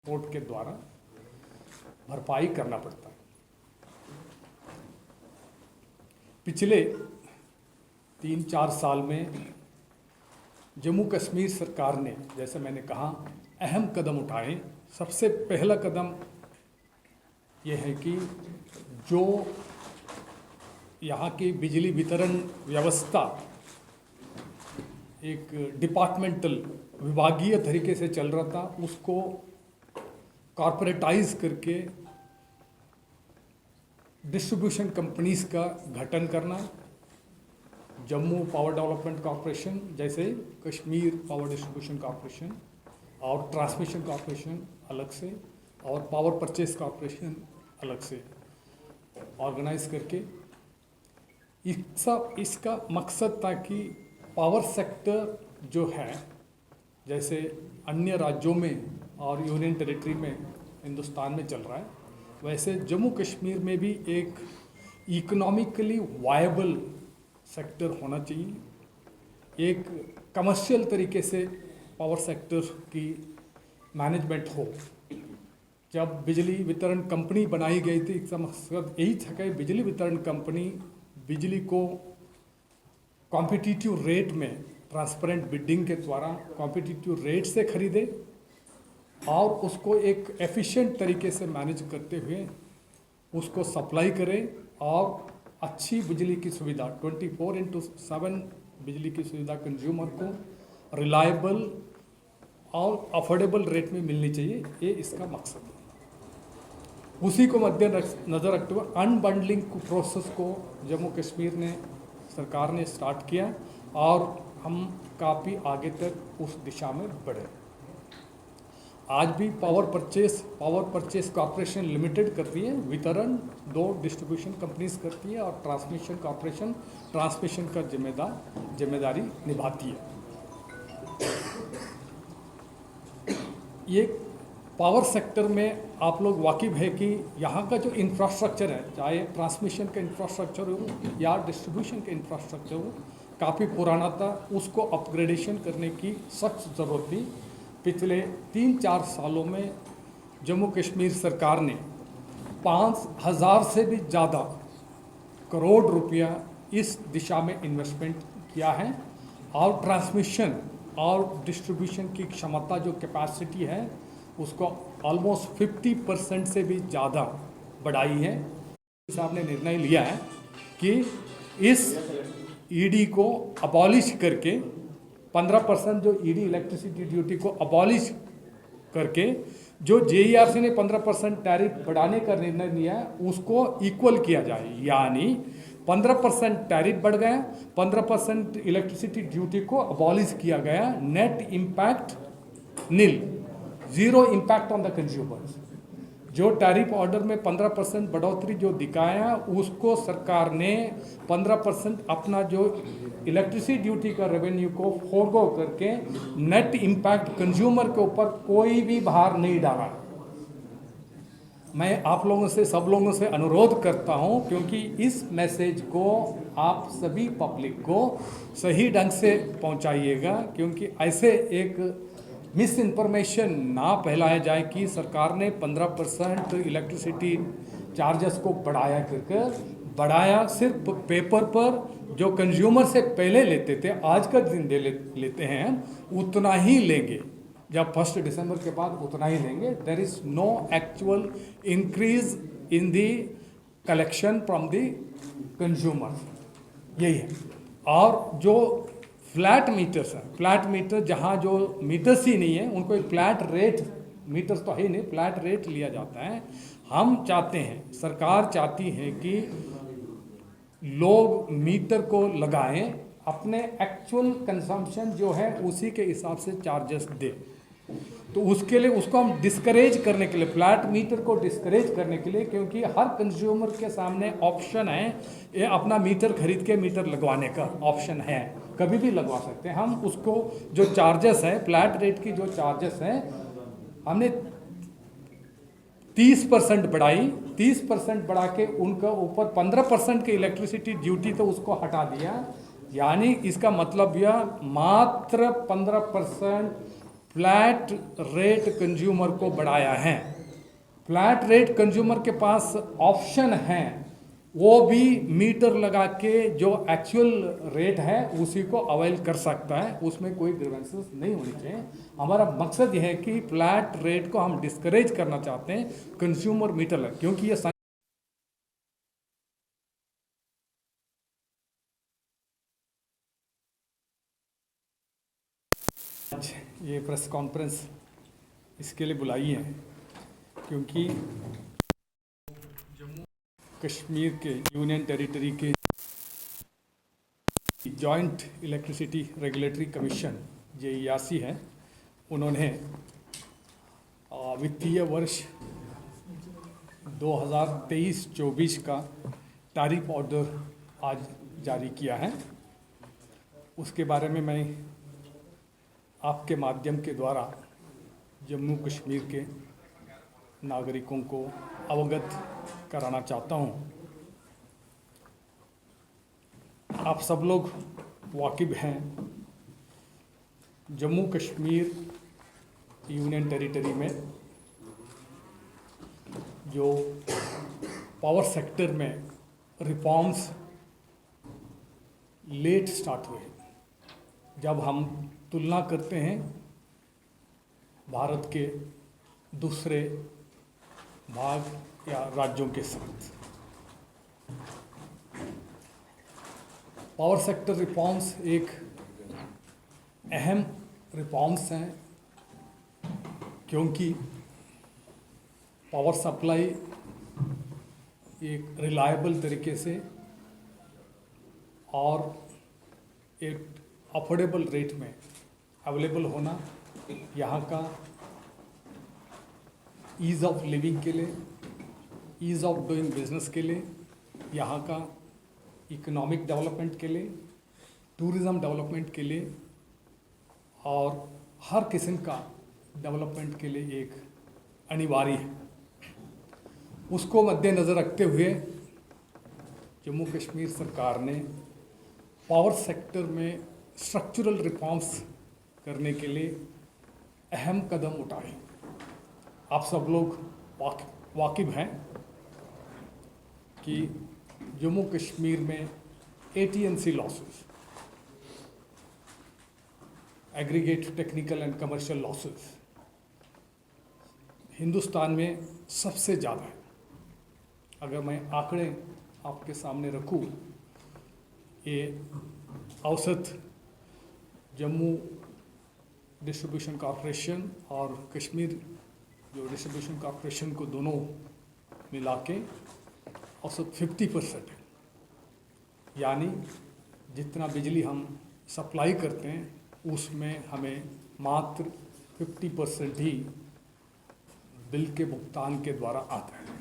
Court के द्वारा भरपाई करना पड़ता है। पिछले 3-4 साल में जम्मू कश्मीर सरकार ने, जैसे मैंने कहा, अहम कदम उठाए। सबसे पहला कदम यह है कि जो यहाँ की बिजली वितरण व्यवस्था एक डिपार्टमेंटल विभागीय तरीके से चल रहा था, उसको कॉर्पोरेटाइज करके डिस्ट्रीब्यूशन कंपनीज का गठन करना। जम्मू पावर डेवलपमेंट कॉरपोरेशन, जैसे कश्मीर पावर डिस्ट्रीब्यूशन कॉरपोरेशन और ट्रांसमिशन कॉरपोरेशन अलग से और पावर परचेज कॉरपोरेशन अलग से ऑर्गेनाइज करके इसका मकसद था कि पावर सेक्टर जो है, जैसे अन्य राज्यों में और यूनियन टेरिटरी में हिंदुस्तान में चल रहा है, वैसे जम्मू कश्मीर में भी एक इकोनॉमिकली वायबल सेक्टर होना चाहिए। एक कमर्शियल तरीके से पावर सेक्टर की मैनेजमेंट हो। जब बिजली वितरण कंपनी बनाई गई थी, इसका मकसद यही था कि बिजली वितरण कंपनी बिजली को कॉम्पिटिटिव रेट में ट्रांसपेरेंट बिडिंग के द्वारा कॉम्पिटिटिव रेट से खरीदे और उसको एक एफिशिएंट तरीके से मैनेज करते हुए उसको सप्लाई करें और अच्छी बिजली की सुविधा 24/7 बिजली की सुविधा कंज्यूमर को रिलायबल और अफोर्डेबल रेट में मिलनी चाहिए। ये इसका मकसद है। उसी को मद्देनजर रखते हुए अनबंडलिंग प्रोसेस को जम्मू कश्मीर ने सरकार ने स्टार्ट किया और हम काफ़ी आगे तक उस दिशा में बढ़े। आज भी पावर परचेस कॉरपोरेशन लिमिटेड करती है वितरण, 2 डिस्ट्रीब्यूशन कंपनीज करती है और ट्रांसमिशन कॉरपोरेशन ट्रांसमिशन का जिम्मेदारी निभाती है। ये पावर सेक्टर में आप लोग वाकिफ है कि यहाँ का जो इंफ्रास्ट्रक्चर है, चाहे ट्रांसमिशन का इंफ्रास्ट्रक्चर हो या डिस्ट्रीब्यूशन का इंफ्रास्ट्रक्चर हो, काफ़ी पुराना था। उसको अपग्रेडेशन करने की सख्त ज़रूरत थी। पिछले 3-4 सालों में जम्मू कश्मीर सरकार ने 5,000 से भी ज़्यादा करोड़ रुपया इस दिशा में इन्वेस्टमेंट किया है और ट्रांसमिशन और डिस्ट्रीब्यूशन की क्षमता, जो कैपेसिटी है, उसको ऑलमोस्ट 50% से भी ज़्यादा बढ़ाई है। साहब ने निर्णय लिया है कि इस ईडी को अबॉलिश करके 15% जो ईडी इलेक्ट्रिसिटी ड्यूटी को अबॉलिश करके जो जेईआरसी ने 15% टैरिफ बढ़ाने का निर्णय लिया है, उसको इक्वल किया जाए। यानी 15% टैरिफ बढ़ गया, 15% इलेक्ट्रिसिटी ड्यूटी को अबॉलिश किया गया। Net impact nil, 0 impact on the consumers. जो टैरिफ ऑर्डर में 15% बढ़ोतरी जो दिखाया, उसको सरकार ने 15% अपना जो इलेक्ट्रिसिटी ड्यूटी का रेवेन्यू को फोरगो करके नेट इम्पैक्ट कंज्यूमर के ऊपर कोई भी भार नहीं डाला। मैं आप लोगों से, सब लोगों से अनुरोध करता हूं, क्योंकि इस मैसेज को आप सभी पब्लिक को सही ढंग से पहुंचाइएगा, क्योंकि ऐसे एक मिस इन्फॉर्मेशन ना फैलाया जाए कि सरकार ने 15% इलेक्ट्रिसिटी चार्जेस को बढ़ाया सिर्फ पेपर पर। जो कंज्यूमर से पहले लेते थे, आज का दिन लेते हैं, उतना ही लेंगे। जब 1 दिसंबर के बाद उतना ही लेंगे। There is no actual increase in the collection from the consumer, यही है। और जो फ्लैट मीटर्स हैं, फ्लैट मीटर जहाँ जो मीटर्स ही नहीं है, उनको एक फ्लैट रेट, मीटर्स तो है नहीं, फ्लैट रेट लिया जाता है। हम चाहते हैं, सरकार चाहती है कि लोग मीटर को लगाएं, अपने एक्चुअल कंजम्पशन जो है उसी के हिसाब से चार्जेस दें। तो उसके लिए उसको हम डिस्करेज करने के लिए, फ्लैट मीटर को डिस्करेज करने के लिए, क्योंकि हर कंज्यूमर के सामने ऑप्शन है, ये अपना मीटर खरीद के मीटर लगवाने का ऑप्शन है, कभी भी लगवा सकते हैं। हम उसको जो चार्जेस है, फ्लैट रेट की जो चार्जेस हैं, हमने 30% बढ़ाई। 30% बढ़ा के उनका ऊपर 15% की इलेक्ट्रिसिटी ड्यूटी तो उसको हटा दिया। यानी इसका मतलब यह मात्र 15% फ्लैट रेट कंज्यूमर को बढ़ाया है। फ्लैट रेट कंज्यूमर के पास ऑप्शन है, वो भी मीटर लगा के जो एक्चुअल रेट है उसी को अवेल कर सकता है, उसमें कोई ग्रीवेंसेस नहीं होनी चाहिए। हमारा मकसद यह है कि फ्लैट रेट को हम डिस्करेज करना चाहते हैं, कंज्यूमर मीटर लगा, क्योंकि ये प्रेस कॉन्फ्रेंस इसके लिए बुलाई है क्योंकि जम्मू कश्मीर के यूनियन टेरिटरी के joint electricity regulatory commission JERC है, उन्होंने वित्तीय वर्ष 2023-24 का टैरिफ ऑर्डर आज जारी किया है। उसके बारे में मैं आपके माध्यम के द्वारा जम्मू कश्मीर के नागरिकों को अवगत कराना चाहता हूँ। आप सब लोग वाकिफ़ हैं, जम्मू कश्मीर यूनियन टेरिटरी में जो पावर सेक्टर में रिफॉर्म्स लेट स्टार्ट हुए। जब हम तुलना करते हैं भारत के दूसरे भाग या राज्यों के साथ, पावर सेक्टर रिफॉर्म्स एक अहम रिफॉर्म्स हैं, क्योंकि पावर सप्लाई एक रिलायबल तरीके से और एक अफोर्डेबल रेट में अवेलेबल होना यहाँ का ईज़ ऑफ लिविंग के लिए, ईज़ ऑफ डूइंग बिजनेस के लिए, यहाँ का इकोनॉमिक डेवलपमेंट के लिए, टूरिज़्म डेवलपमेंट के लिए और हर किस्म का डेवलपमेंट के लिए एक अनिवार्य है। उसको मद्देनज़र रखते हुए जम्मू कश्मीर सरकार ने पावर सेक्टर में स्ट्रक्चरल रिफॉर्म्स करने के लिए अहम कदम उठाए। आप सब लोग वाकिफ़ हैं कि जम्मू कश्मीर में AT&C losses, aggregate technical and commercial losses, Hindustan में सबसे ज़्यादा है। अगर मैं आंकड़े आपके सामने रखूं, ये औसत जम्मू डिस्ट्रीब्यूशन कॉर्पोरेशन और कश्मीर जो डिस्ट्रीब्यूशन कॉर्पोरेशन को दोनों मिला के औसत 50% है। यानी जितना बिजली हम सप्लाई करते हैं उसमें हमें मात्र 50% ही बिल के भुगतान के द्वारा आता है।